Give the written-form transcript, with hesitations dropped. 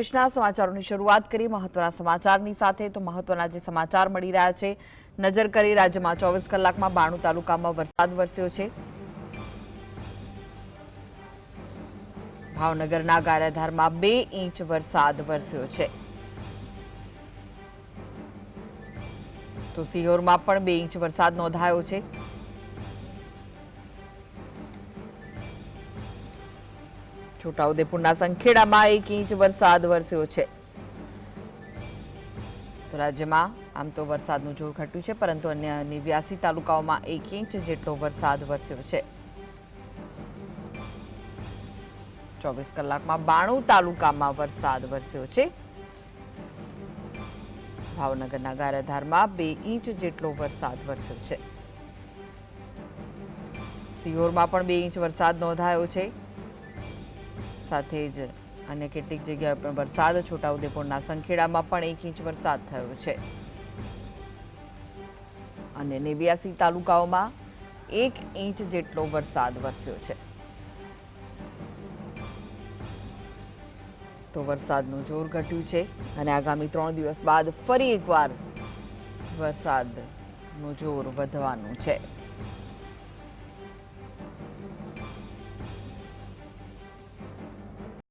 દેશના સમાચારોની શરૂઆત કરી મહત્વના સમાચારની સાથે તો મહત્વના જે સમાચાર મળી રહ્યા છે નજર કરી રાજ્યમાં 24 કલાકમાં 92 તાલુકામાં વરસાદ વરસ્યો છે। ભાવનગરના ગારિયાધારમાં 2 ઇંચ વરસાદ વરસ્યો છે તો સિહોરમાં પણ 2 ઇંચ વરસાદ નોંધાયો છે। છોટાઉદેપુરના સંખેડામાં 1 ઇંચ વરસાદ વરસ્યો છે। રાજ્યમાં આમ તો વરસાદનું જોર ઘટ્યું છે પરંતુ અન્ય 89 તાલુકાઓમાં 1 ઇંચ જેટલો વરસાદ વરસ્યો છે। 24 કલાકમાં 92 તાલુકામાં વરસાદ વરસ્યો છે। ભાવનગરના ગારિયાધારમાં 2 ઇંચ જેટલો વરસાદ વરસ્યો છે। સિહોરમાં પણ 2 ઇંચ વરસાદ નોંધાયો છે। સાથે જ અન્ય કેટલીક જગ્યાએ પણ વરસાદ છોટાઉદેપુરના સંખેડામાં પણ 1 ઇંચ વરસાદ થયો છે અને 89 તાલુકાઓમાં 1 ઇંચ જેટલો વરસાદ વરસ્યો છે। તો વરસાદનું જોર ઘટ્યું છે અને આગામી 3 દિવસ બાદ ફરી એકવાર વરસાદનું જોર વધવાનું છે।